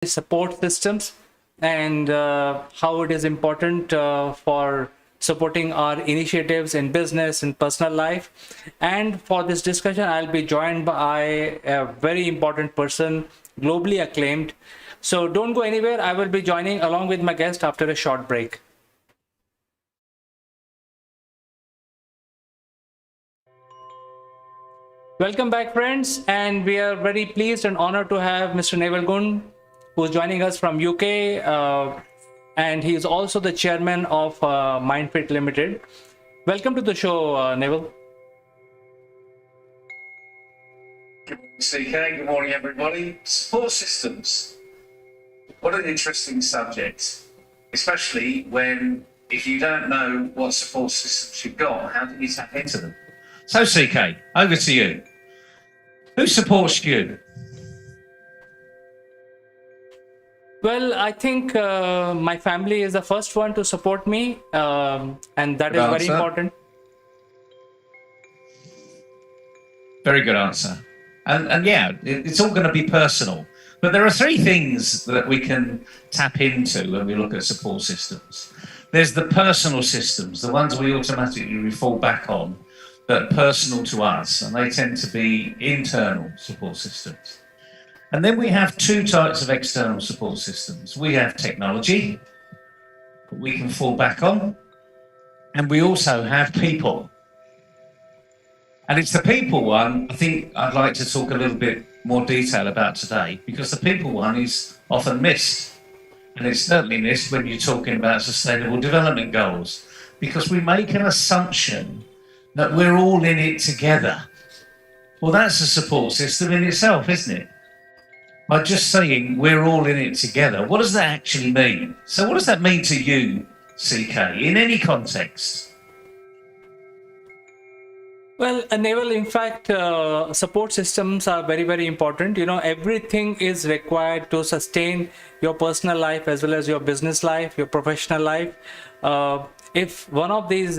support systems and how it is important for supporting our initiatives in business and personal life. And for this discussion, I'll be joined by a very important person, globally acclaimed. So don't go anywhere. I will be joining along with my guest after a short break. Welcome back, friends, and we are very pleased and honored to have Mr. Naval Gaunt, who is joining us from UK, and he is also the chairman of MindFit Ltd. Welcome to the show, Naval. CK, good morning everybody. Support systems. What an interesting subject, especially when, if you don't know what support systems you've got, how can you tap into them? So CK, over to you. Who supports you? Well, I think my family is the first one to support me, and that is very important. Very good answer. And yeah, it's all going to be personal. But there are three things that we can tap into when we look at support systems. There's the personal systems, the ones we automatically fall back on, that are personal to us, and they tend to be internal support systems. And then we have two types of external support systems. We have technology that we can fall back on, and we also have people. And it's the people one I think I'd like to talk a little bit more detail about today, because the people one is often missed. And it's certainly missed when you're talking about sustainable development goals, because we make an assumption that we're all in it together. Well, that's a support system in itself, isn't it? By just saying we're all in it together, what does that actually mean? So what does that mean to you, CK, in any context? Well, Naval, in fact, support systems are very, very important. You know, everything is required to sustain your personal life as well as your business life, your professional life. If one of these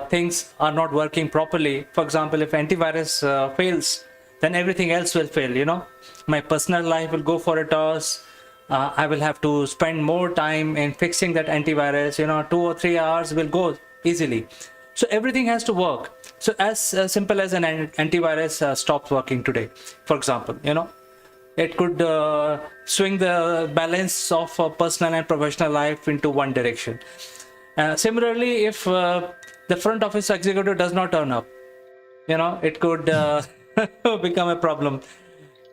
things are not working properly, for example, if antivirus fails, then everything else will fail. You know, my personal life will go for a toss. I will have to spend more time in fixing that antivirus. You know, 2 or 3 hours will go easily. So everything has to work. So as simple as an antivirus stops working today, for example, you know, it could swing the balance of personal and professional life into one direction. Similarly, if the front office executive does not turn up, you know, it could become a problem.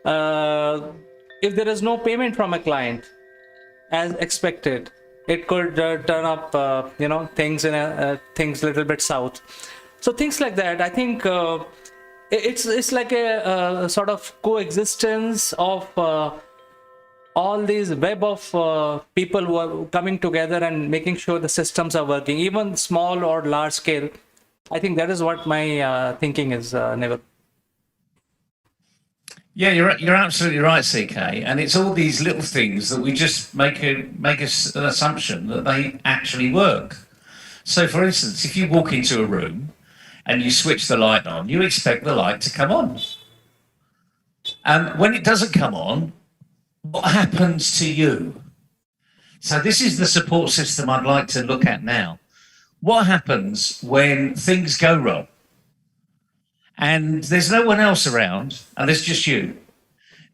If there is no payment from a client as expected, it could turn up, you know, things in things a little bit south. So things like that. I think it's like a sort of coexistence of all these web of people who are coming together and making sure the systems are working, even small or large scale. I think that is what my thinking is, Naval. Yeah, you're absolutely right, CK. And it's all these little things that we just make an assumption that they actually work. So, for instance, if you walk into a room and you switch the light on, you expect the light to come on. And when it doesn't come on, what happens to you? So this is the support system I'd like to look at now. What happens when things go wrong and there's no one else around and there's just you?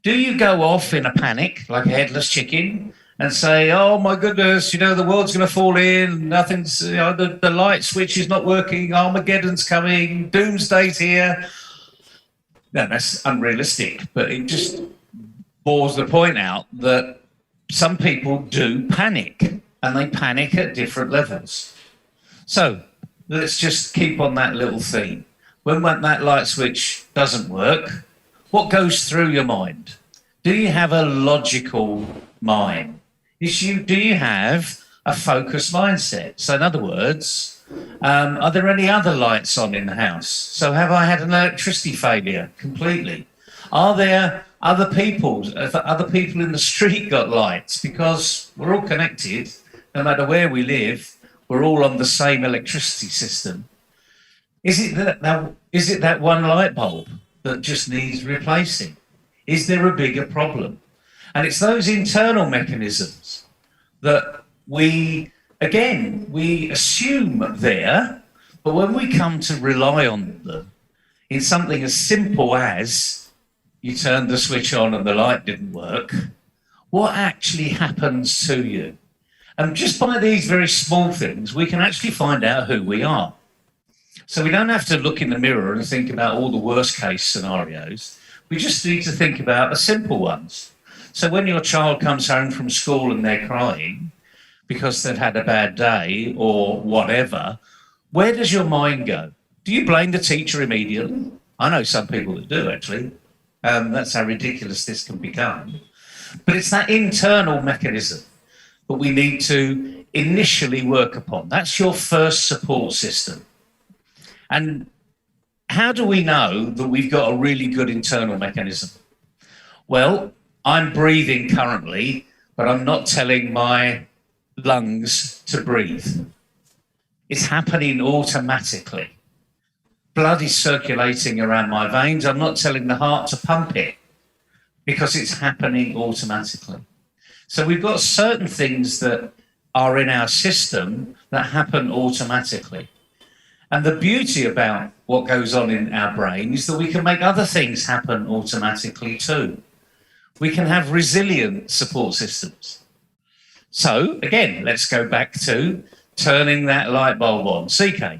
Do you go off in a panic like a headless chicken and say, oh my goodness, you know, the world's going to fall in, nothing's, you know, the light switch is not working, Armageddon's coming, doomsday's here? No, that's unrealistic, but it just bores the point out that some people do panic, and they panic at different levels. So let's just keep on that little theme. When that light switch doesn't work, what goes through your mind? Do you have a logical mind? Do you have a focused mindset? So in other words, are there any other lights on in the house? So have I had an electricity failure completely? Are there other people in the street got lights? Because we're all connected, no matter where we live, we're all on the same electricity system. Is it that one light bulb that just needs replacing? Is there a bigger problem? And it's those internal mechanisms that we assume there, but when we come to rely on them in something as simple as you turned the switch on and the light didn't work, what actually happens to you? And just by these very small things, we can actually find out who we are. So we don't have to look in the mirror and think about all the worst case scenarios. We just need to think about the simple ones. So when your child comes home from school and they're crying because they've had a bad day or whatever, where does your mind go? Do you blame the teacher immediately? I know some people that do, actually. That's how ridiculous this can become. But it's that internal mechanism that we need to initially work upon. That's your first support system. And how do we know that we've got a really good internal mechanism? Well, I'm breathing currently, but I'm not telling my lungs to breathe. It's happening automatically. Blood is circulating around my veins. I'm not telling the heart to pump it because it's happening automatically. So we've got certain things that are in our system that happen automatically. And the beauty about what goes on in our brain is that we can make other things happen automatically too. We can have resilient support systems. So again, let's go back to turning that light bulb on. CK,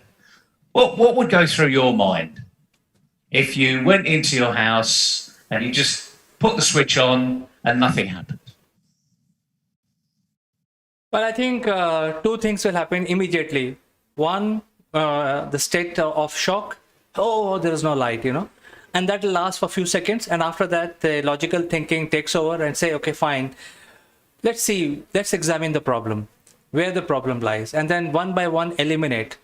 what would go through your mind if you went into your house and you just put the switch on and nothing happened? Well, I think two things will happen immediately. One, the state of shock. Oh, there is no light, and that will last for a few seconds. And after that, the logical thinking takes over and say, okay, fine. Let's examine the problem, where the problem lies, and then one by one eliminate.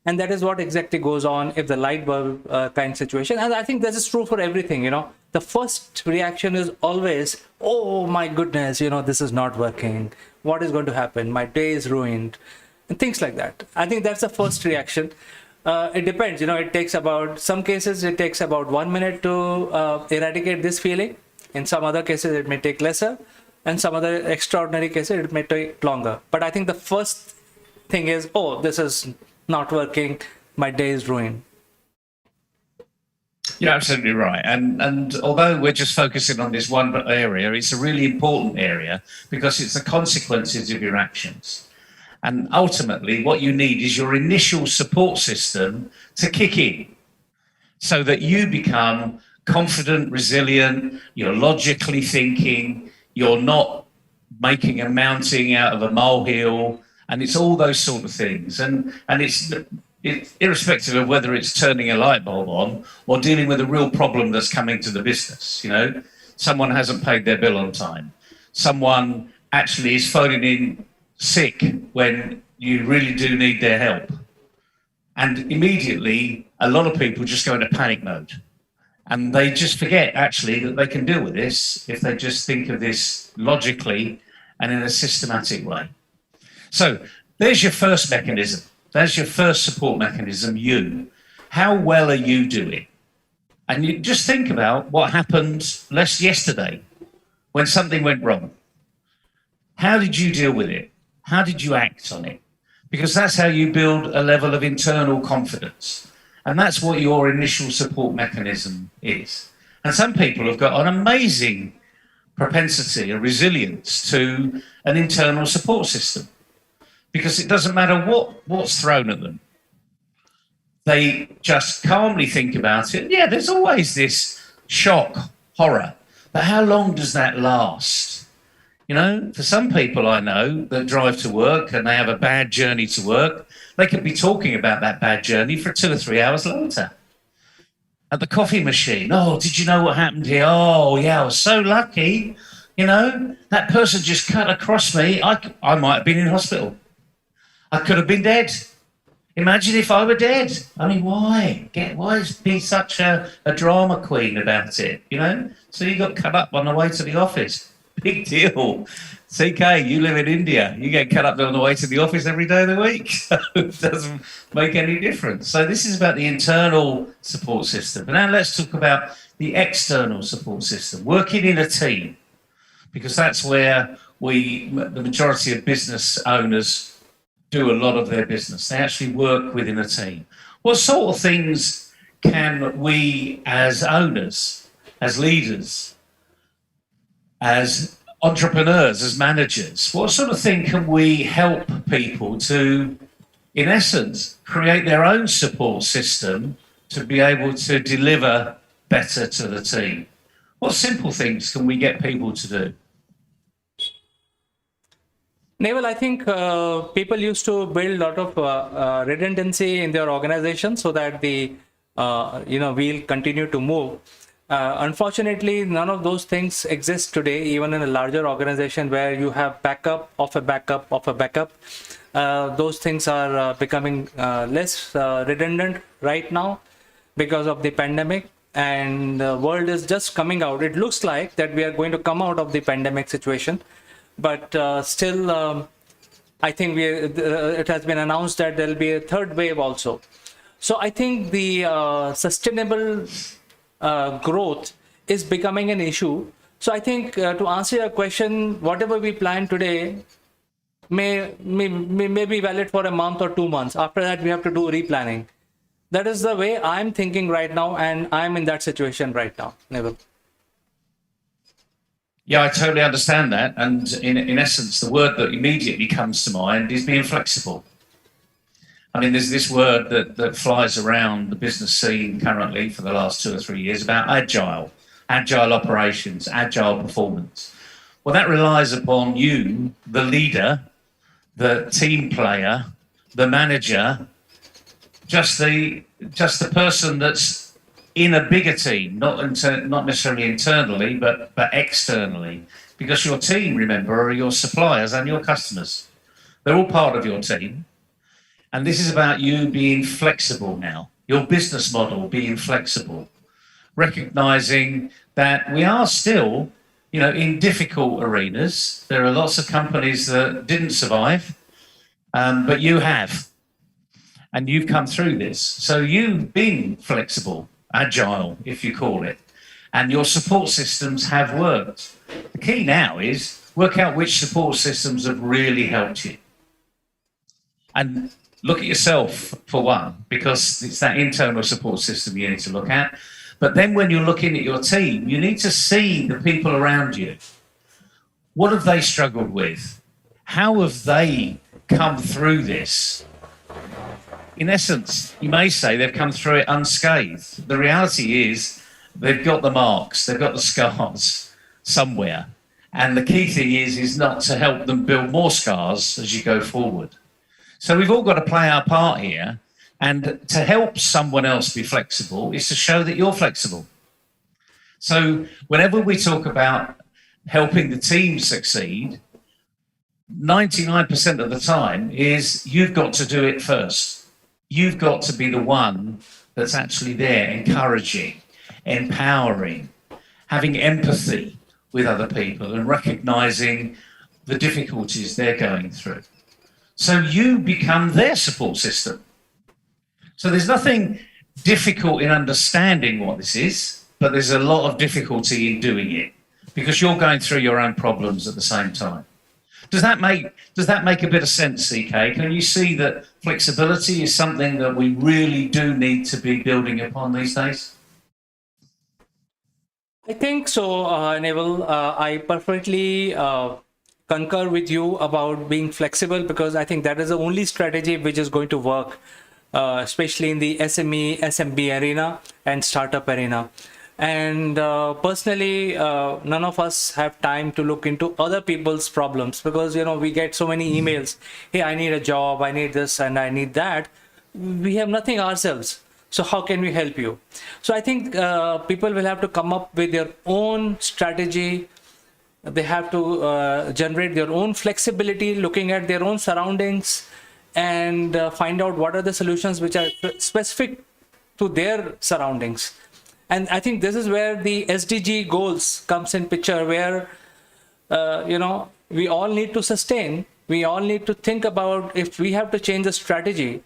And that is what exactly goes on if the light bulb kind situation. And I think this is true for everything, The first reaction is always, oh my goodness, this is not working. What is going to happen? My day is ruined. And things like that. I think that's the first reaction. It depends, it takes some cases it takes about 1 minute to eradicate this feeling. In some other cases, it may take lesser. And some other extraordinary cases, it may take longer. But I think the first thing is, oh, this is not working. My day is ruined. You're absolutely right. And although we're just focusing on this one area, it's a really important area because it's the consequences of your actions. And ultimately, what you need is your initial support system to kick in so that you become confident, resilient, you're logically thinking, you're not making a mountain out of a molehill, and it's all those sort of things. And it's irrespective of whether it's turning a light bulb on or dealing with a real problem that's coming to the business. Someone hasn't paid their bill on time. Someone actually is phoning in sick when you really do need their help. And immediately, a lot of people just go into panic mode. And they just forget, actually, that they can deal with this if they just think of this logically and in a systematic way. So there's your first mechanism. There's your first support mechanism, you. How well are you doing? And you just think about what happened yesterday when something went wrong. How did you deal with it? How did you act on it? Because that's how you build a level of internal confidence. And that's what your initial support mechanism is. And some people have got an amazing propensity, a resilience to an internal support system. Because it doesn't matter what's thrown at them. They just calmly think about it. Yeah, there's always this shock, horror. But how long does that last? For some people I know that drive to work and they have a bad journey to work, they could be talking about that bad journey for 2 or 3 hours later. At the coffee machine, oh, did you know what happened here? Oh, yeah, I was so lucky. That person just cut across me. I might have been in hospital. I could have been dead. Imagine if I were dead. I mean, why? Why be such a drama queen about it, So you got cut up on the way to the office. Big deal. CK, you live in India. You get cut up on the way to the office every day of the week. So it doesn't make any difference. So this is about the internal support system. But now let's talk about the external support system, working in a team. because that's where the majority of business owners do a lot of their business. They actually work within a team. What sort of things can we as owners, as leaders, as entrepreneurs, as managers, what sort of thing can we help people to, in essence, create their own support system to be able to deliver better to the team? What simple things can we get people to do? Neville, I think people used to build a lot of redundancy in their organization so that the wheel continue to move. Unfortunately, none of those things exist today, even in a larger organization where you have backup of a backup of a backup. Those things are becoming less redundant right now because of the pandemic, and the world is just coming out. It looks like that we are going to come out of the pandemic situation, but still, I think it has been announced that there will be a third wave also. So I think the sustainable growth is becoming an issue. So I think to answer your question, whatever we plan today may be valid for a month or 2 months. After that, we have to do replanning. That is the way I'm thinking right now, and I'm in that situation right now, Neville. Yeah, I totally understand that. And in essence, the word that immediately comes to mind is being flexible. I mean, there's this word that flies around the business scene currently for the last 2 or 3 years about agile operations, agile performance. Well, that relies upon you, the leader, the team player, the manager, just the person that's in a bigger team, not necessarily internally, but externally, because your team, remember, are your suppliers and your customers. They're all part of your team. And this is about you being flexible now, your business model being flexible, recognizing that we are still, in difficult arenas. There are lots of companies that didn't survive, but you have. And you've come through this. So you've been flexible, agile, if you call it, and your support systems have worked. The key now is work out which support systems have really helped you. And look at yourself for one, because it's that internal support system you need to look at. But then when you're looking at your team, you need to see the people around you. What have they struggled with? How have they come through this? In essence, you may say they've come through it unscathed. The reality is they've got the marks, they've got the scars somewhere. And the key thing is not to help them build more scars as you go forward. So we've all got to play our part here. And to help someone else be flexible is to show that you're flexible. So whenever we talk about helping the team succeed, 99% of the time is you've got to do it first. You've got to be the one that's actually there, encouraging, empowering, having empathy with other people and recognizing the difficulties they're going through. So you become their support system. So there's nothing difficult in understanding what this is, but there's a lot of difficulty in doing it because you're going through your own problems at the same time. Does that make a bit of sense, CK? Can you see that flexibility is something that we really do need to be building upon these days? I think so, Neville. I perfectly concur with you about being flexible, because I think that is the only strategy which is going to work, especially in the SME, SMB arena and startup arena. And personally, none of us have time to look into other people's problems, because we get so many emails. Hey, I need a job, I need this and I need that. We have nothing ourselves, so how can we help you? So I think people will have to come up with their own strategy. They have to generate their own flexibility, looking at their own surroundings, and find out what are the solutions which are specific to their surroundings. And I think this is where the SDG goals comes in picture, where, we all need to sustain. We all need to think about if we have to change the strategy.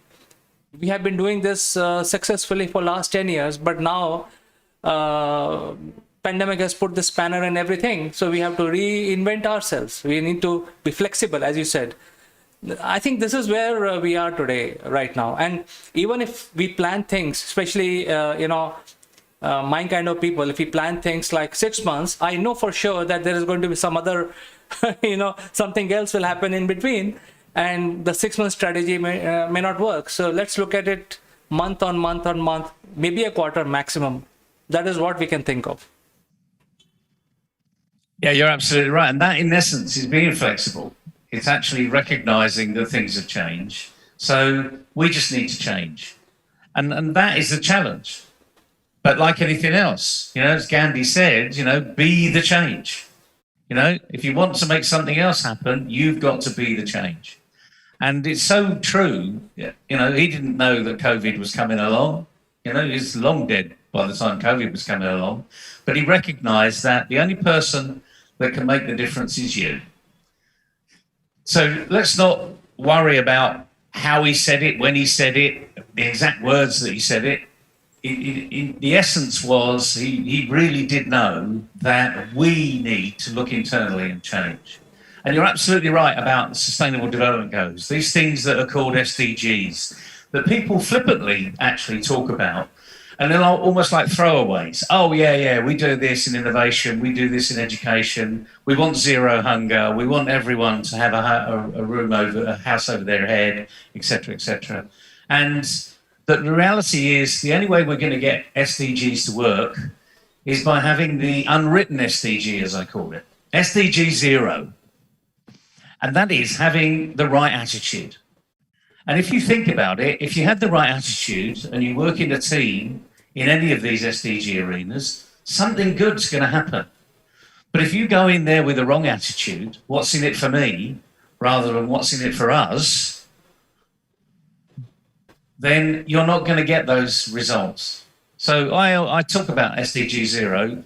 We have been doing this successfully for last 10 years, but now pandemic has put the spanner in everything. So we have to reinvent ourselves. We need to be flexible, as you said. I think this is where we are today, right now. And even if we plan things, especially, my kind of people, if we plan things like 6 months, I know for sure that there is going to be some other, something else will happen in between. And the 6 month strategy may not work. So let's look at it month on month on month, maybe a quarter maximum. That is what we can think of. Yeah, you're absolutely right. And that, in essence, is being flexible. It's actually recognizing that things have changed. So we just need to change. And that is the challenge. But like anything else, as Gandhi said, be the change. If you want to make something else happen, you've got to be the change. And it's so true. He didn't know that COVID was coming along. He's long dead by the time COVID was coming along. But he recognized that the only person that can make the difference is you. So let's not worry about how he said it, when he said it, the exact words that he said it. The essence was he really did know that we need to look internally and change. And you're absolutely right about sustainable development goals. These things that are called SDGs that people flippantly actually talk about. And they're almost like throwaways. Oh, yeah, we do this in innovation. We do this in education. We want zero hunger. We want everyone to have a house over their head, etc., etc. And the reality is the only way we're going to get SDGs to work is by having the unwritten SDG, as I call it, SDG 0. And that is having the right attitude. And if you think about it, if you have the right attitude and you work in a team in any of these SDG arenas, something good's going to happen. But if you go in there with the wrong attitude, what's in it for me, rather than what's in it for us, then you're not going to get those results. So I talk about SDG 0,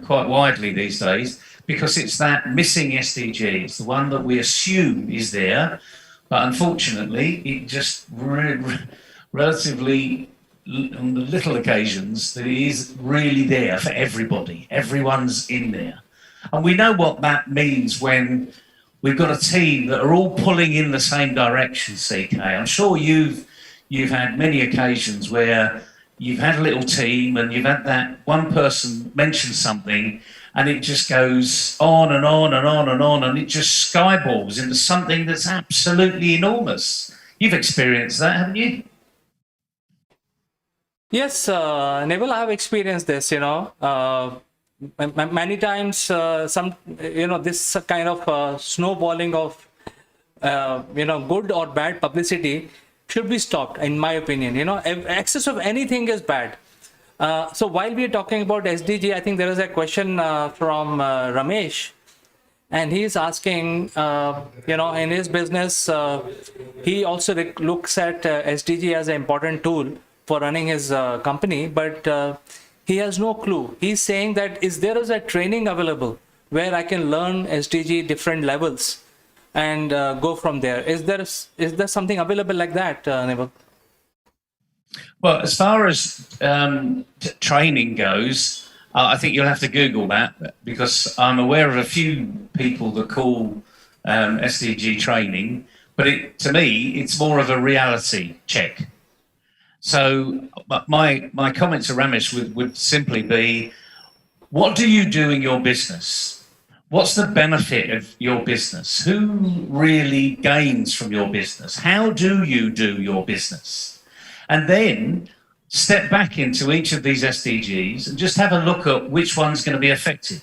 quite widely these days, because it's that missing SDG. It's the one that we assume is there, but unfortunately, it just relatively on the little occasions that it is really there for everybody. Everyone's in there. And we know what that means when we've got a team that are all pulling in the same direction, CK. I'm sure you've had many occasions where you've had a little team and you've had that one person mention something and it just goes on and on and on and on, and it just skyballs into something that's absolutely enormous. You've experienced that, haven't you? Yes, Neville, I have experienced this, many times, this kind of snowballing of, good or bad publicity should be stopped, in my opinion. Excess of anything is bad. So while we are talking about SDG, I think there is a question from Ramesh, and he's asking, in his business, he also looks at SDG as an important tool for running his company, but he has no clue. He's saying that there is a training available where I can learn SDG different levels and go from there. Is there something available like that, Neville? Well, as far as training goes, I think you'll have to Google that, because I'm aware of a few people that call SDG training, but to me, it's more of a reality check. So my comments to Ramesh would simply be, what do you do in your business? What's the benefit of your business? Who really gains from your business? How do you do your business? And then step back into each of these SDGs and just have a look at which one's going to be affected.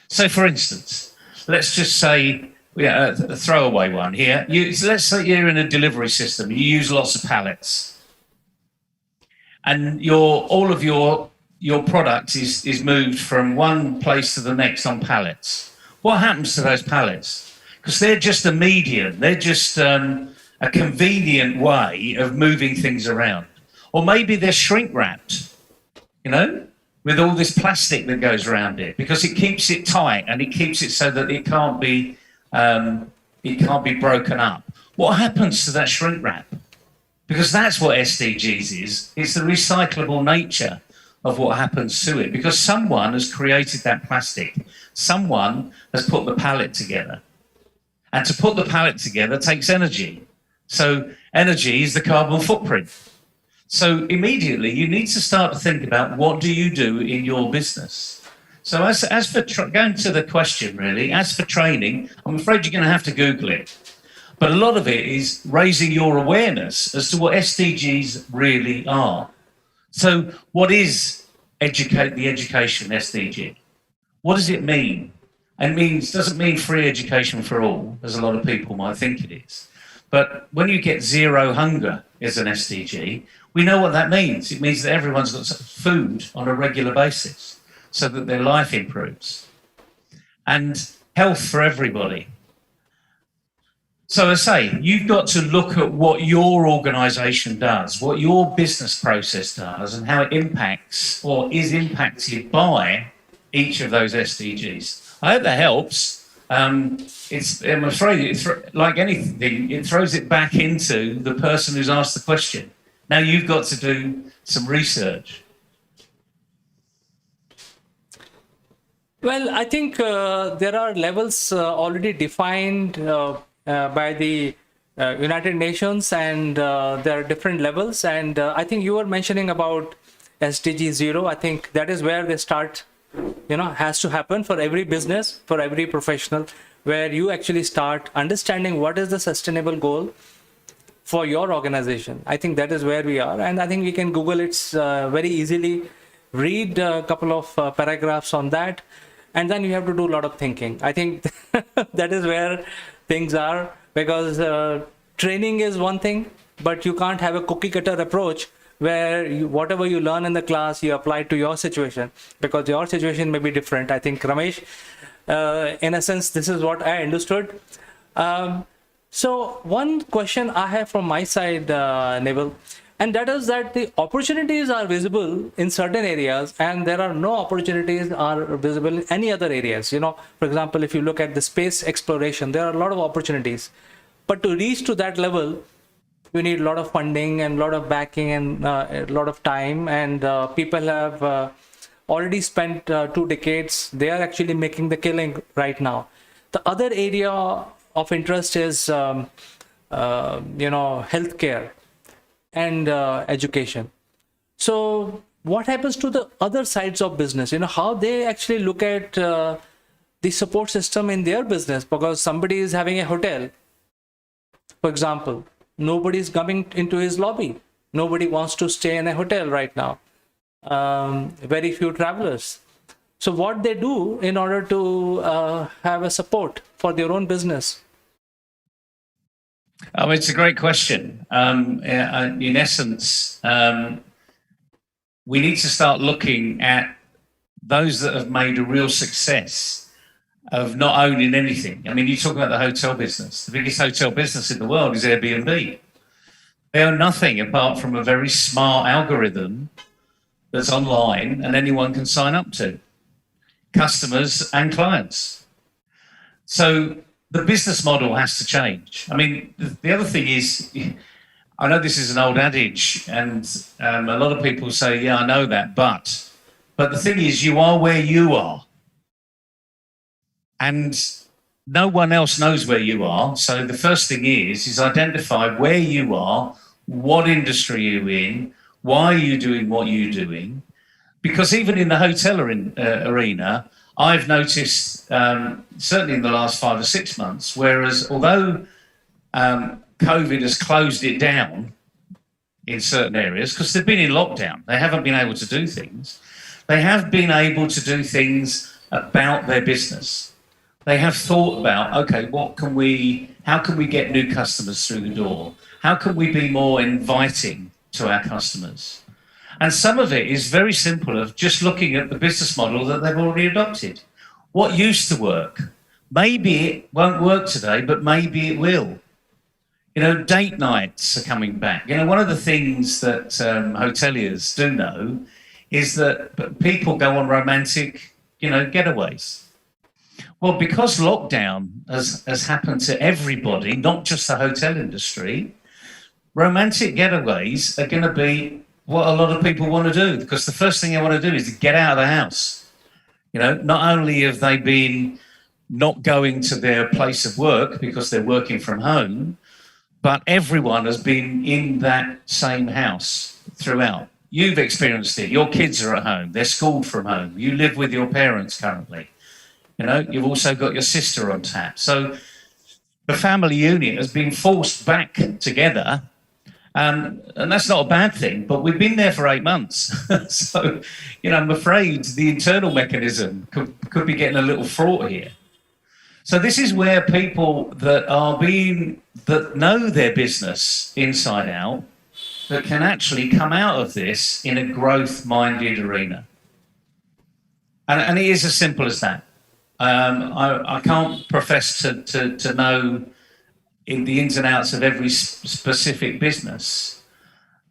So, for instance, let's just say, a throwaway one here. Let's say you're in a delivery system. You use lots of pallets. And all of your product is moved from one place to the next on pallets. What happens to those pallets? Because they're just a medium. They're just a convenient way of moving things around. Or maybe they're shrink wrapped, with all this plastic that goes around it, because it keeps it tight and it keeps it so that it can't be broken up. What happens to that shrink wrap? Because that's what SDGs is. It's the recyclable nature of what happens to it, because someone has created that plastic. Someone has put the pallet together. And to put the pallet together takes energy. So energy is the carbon footprint. So immediately you need to start to think about, what do you do in your business? So as for going to the question, really, as for training, I'm afraid you're going to have to Google it. But a lot of it is raising your awareness as to what SDGs really are. So what is the education SDG? What does it mean? It doesn't mean free education for all, as a lot of people might think it is. But when you get zero hunger as an SDG, we know what that means. It means that everyone's got food on a regular basis so that their life improves. And health for everybody. So I say, you've got to look at what your organisation does, what your business process does, and how it impacts or is impacted by each of those SDGs. I hope that helps. I'm afraid, like anything, it throws it back into the person who's asked the question. Now you've got to do some research. Well, I think there are levels already defined by the United Nations, and there are different levels. And I think you were mentioning about SDG 0. I think that is where they start, has to happen for every business, for every professional, where you actually start understanding what is the sustainable goal for your organization. I think that is where we are. And I think we can Google it very easily, read a couple of paragraphs on that. And then you have to do a lot of thinking. I think that is where things are, because training is one thing, but you can't have a cookie cutter approach where whatever you learn in the class, you apply to your situation, because your situation may be different. I think, Ramesh, in a sense, this is what I understood. So one question I have from my side, Neville, and that is that the opportunities are visible in certain areas and there are no opportunities are visible in any other areas. For example, if you look at the space exploration, there are a lot of opportunities, but to reach to that level, you need a lot of funding and a lot of backing and a lot of time, and people have already spent 2 decades. They are actually making the killing right now. The other area of interest is healthcare and education. So what happens to the other sides of business? How they actually look at the support system in their business, because somebody is having a hotel, for example, nobody is coming into his lobby. Nobody wants to stay in a hotel right now. Very few travelers. So what they do in order to have a support for their own business? Oh, it's a great question. In essence, we need to start looking at those that have made a real success of not owning anything. I mean, you talk about the hotel business. The biggest hotel business in the world is Airbnb. They own nothing apart from a very smart algorithm that's online and anyone can sign up to, customers and clients. So the business model has to change. I mean, the other thing is, I know this is an old adage, and a lot of people say, yeah, I know that, but the thing is, you are where you are. And no one else knows where you are. So the first thing is identify where you are, what industry you're in, why are you doing what you're doing. Because even in the hotel arena, I've noticed, certainly in the last 5 or 6 months, whereas although COVID has closed it down in certain areas, because they've been in lockdown, they haven't been able to do things, they have been able to do things about their business. They have thought about, okay, how can we get new customers through the door? How can we be more inviting to our customers? And some of it is very simple, of just looking at the business model that they've already adopted. What used to work? Maybe it won't work today, but maybe it will. Date nights are coming back. One of the things that hoteliers do know is that people go on romantic, getaways. Well, because lockdown has happened to everybody, not just the hotel industry, romantic getaways are going to be what a lot of people want to do, because the first thing they want to do is to get out of the house. Not only have they been not going to their place of work because they're working from home, but everyone has been in that same house throughout. You've experienced it. Your kids are at home. They're schooled from home. You live with your parents currently. You've also got your sister on tap. So the family unit has been forced back together. And that's not a bad thing, but we've been there for 8 months. So, I'm afraid the internal mechanism could be getting a little fraught here. So this is where people that know their business inside out, that can actually come out of this in a growth-minded arena. And it is as simple as that. I can't profess to know in the ins and outs of every specific business.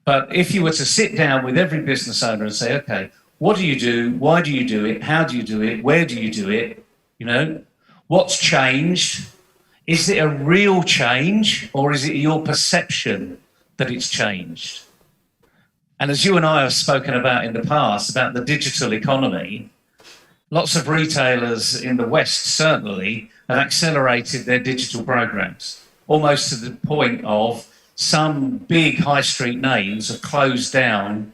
But if you were to sit down with every business owner and say, okay, what do you do? Why do you do it? How do you do it? Where do you do it? What's changed? Is it a real change, or is it your perception that it's changed? And as you and I have spoken about in the past, about the digital economy, lots of retailers in the West certainly have accelerated their digital programs, almost to the point of some big high street names have closed down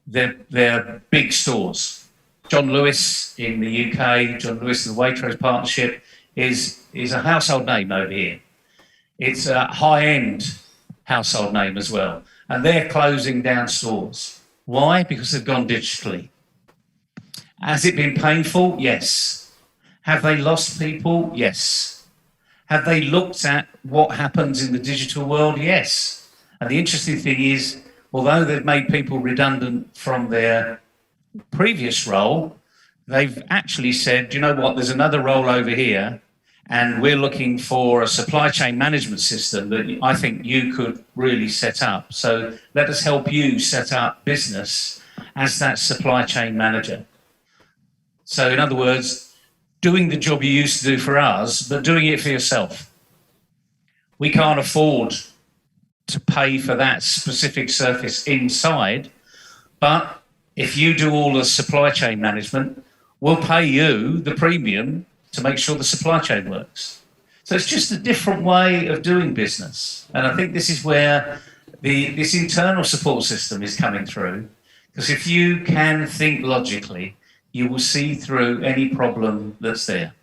their big stores. John Lewis in the UK, John Lewis and the Waitrose Partnership is a household name over here. It's a high-end household name as well. And they're closing down stores. Why? Because they've gone digitally. Has it been painful? Yes. Have they lost people? Yes. Have they looked at what happens in the digital world? Yes. And the interesting thing is, although they've made people redundant from their previous role, they've actually said, you know what, there's another role over here, and we're looking for a supply chain management system that I think you could really set up. So let us help you set up business as that supply chain manager. So in other words, doing the job you used to do for us, but doing it for yourself. We can't afford to pay for that specific service inside, but if you do all the supply chain management, we'll pay you the premium to make sure the supply chain works. So it's just a different way of doing business. And I think this is where this internal support system is coming through, because if you can think logically, you will see through any problem that's there.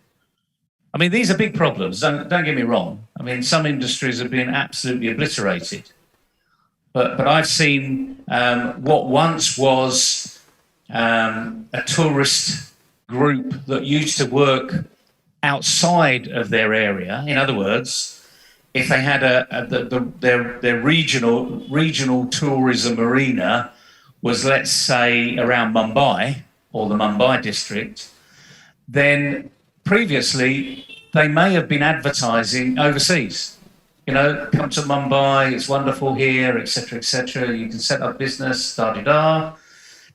I mean, these are big problems, don't get me wrong. I mean, some industries have been absolutely obliterated. But I've seen what once was a tourist group that used to work outside of their area. In other words, if they had their regional tourism arena was, let's say, around Mumbai or the Mumbai district, then previously they may have been advertising overseas. Come to Mumbai, it's wonderful here, etc., etc. You can set up business, da-da-da.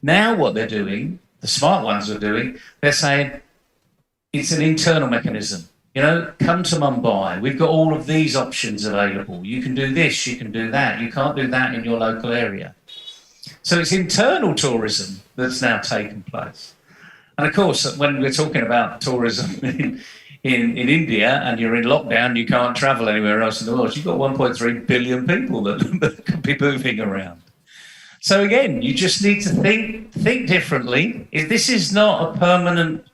Now what they're doing, the smart ones are doing, they're saying it's an internal mechanism. Come to Mumbai. We've got all of these options available. You can do this, you can do that. You can't do that in your local area. So it's internal tourism that's now taken place. And of course, when we're talking about tourism in India and you're in lockdown, you can't travel anywhere else in the world. You've got 1.3 billion people that could be moving around. So again, you just need to think differently. This is not a permanent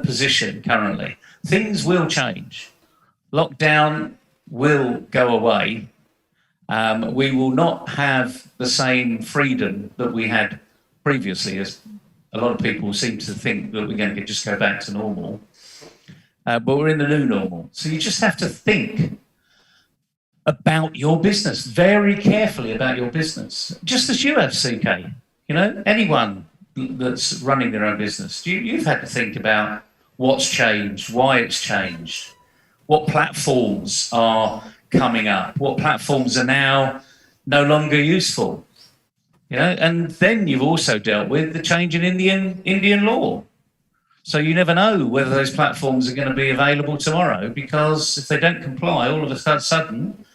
position currently. Things will change. Lockdown will go away. We will not have the same freedom that we had previously, as a lot of people seem to think that we're going to just go back to normal. But we're in the new normal. So you just have to think about your business, very carefully about your business, just as you have, CK. Anyone that's running their own business, you've had to think about what's changed, why it's changed, what platforms are coming up, what platforms are now no longer useful. And then you've also dealt with the change in Indian law. So you never know whether those platforms are going to be available tomorrow, because if they don't comply, all of a sudden,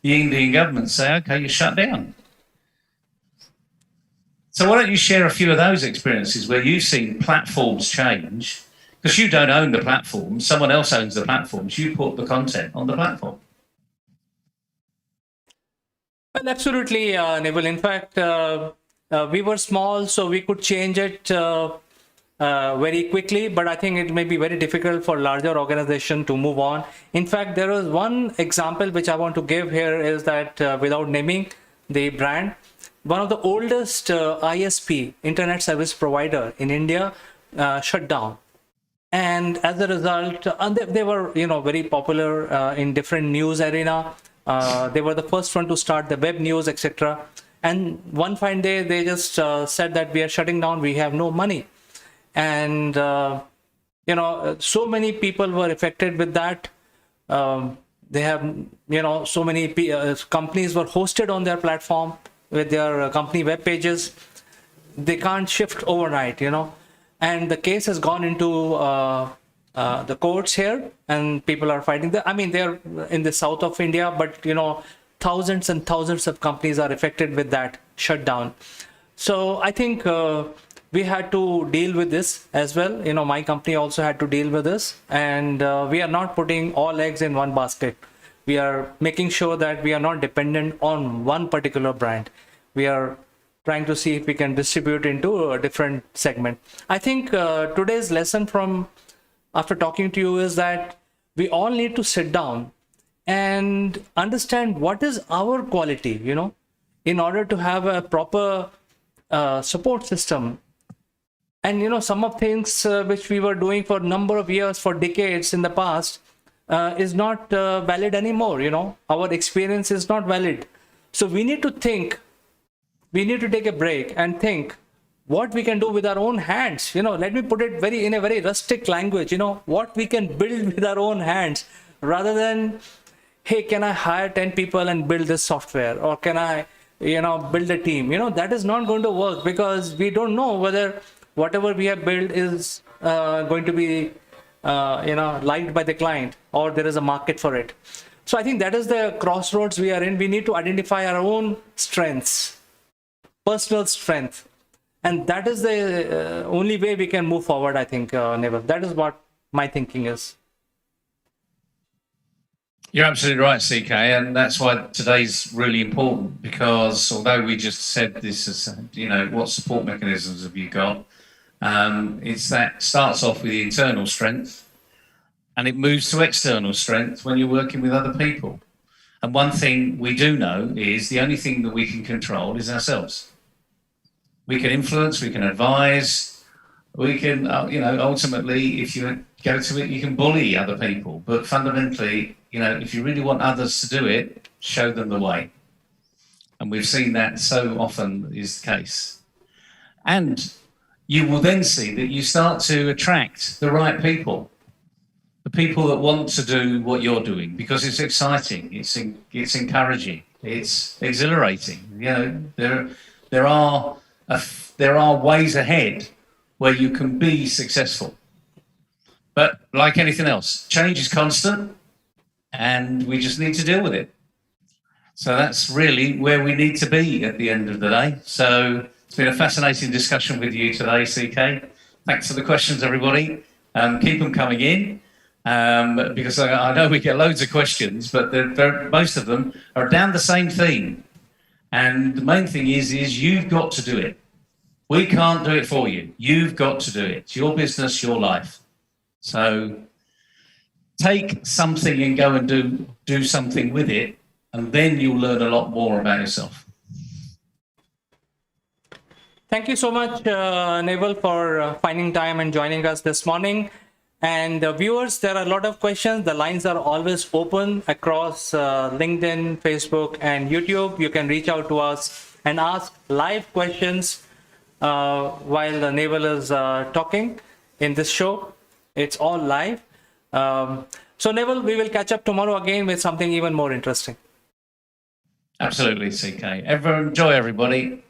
the Indian government say, okay, you're shut down. So why don't you share a few of those experiences where you've seen platforms change? Because you don't own the platform, someone else owns the platforms. You put the content on the platform. Well, absolutely, Neville. In fact, we were small, so we could change it very quickly, but I think it may be very difficult for larger organization to move on. In fact, there was one example which I want to give here is that without naming the brand, one of the oldest ISP, internet service provider in India, shut down. And as a result, they were, very popular in different news arena. They were the first one to start the web news, etc. And one fine day, they just said that we are shutting down. We have no money, and so many people were affected with that. They have, so many companies were hosted on their platform with their company web pages. They can't shift overnight, and the case has gone into the courts here, and people are fighting. I mean, they're in the south of India, but thousands and thousands of companies are affected with that shutdown. So I think we had to deal with this as well. My company also had to deal with this, and we are not putting all eggs in one basket. We are making sure that we are not dependent on one particular brand. We are trying to see if we can distribute into a different segment. I think today's lesson from after talking to you is that we all need to sit down and understand what is our quality, in order to have a proper support system. And some of things which we were doing for a number of years, for decades in the past, is not valid anymore. Our experience is not valid. So we need to think. We need to take a break and think what we can do with our own hands. Let me put it in a very rustic language. What we can build with our own hands, rather than, hey, can I hire 10 people and build this software, or can I build a team? That is not going to work, because we don't know whether whatever we have built is going to be liked by the client, or there is a market for it. So I think that is the crossroads we are in. We need to identify our own strengths, personal strength, and that is the only way we can move forward, I think, Neville. That is what my thinking is. You're absolutely right, CK, and that's why today's really important, because although we just said this as, what support mechanisms have you got, it's that starts off with the internal strength and it moves to external strength when you're working with other people. And one thing we do know is the only thing that we can control is ourselves. We can influence, we can advise, we can, ultimately, if you go to it, you can bully other people. But fundamentally, if you really want others to do it, show them the way. And we've seen that so often is the case. And you will then see that you start to attract the right people, the people that want to do what you're doing, because it's exciting, it's encouraging, it's exhilarating. There are ways ahead where you can be successful. But like anything else, change is constant, and we just need to deal with it. So that's really where we need to be at the end of the day. So it's been a fascinating discussion with you today, CK. Thanks for the questions, everybody. Keep them coming in, because I know we get loads of questions, but most of them are down the same theme. And the main thing is you've got to do it. We can't do it for you. You've got to do it. It's your business, your life. So take something and go and do something with it, and then you'll learn a lot more about yourself. Thank you so much, Neville, for finding time and joining us this morning. And viewers, there are a lot of questions. The lines are always open across LinkedIn, Facebook, and YouTube. You can reach out to us and ask live questions while Neville is talking in this show. It's all live. So Neville, we will catch up tomorrow again with something even more interesting. Absolutely, CK. Enjoy, everybody.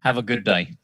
Have a good day.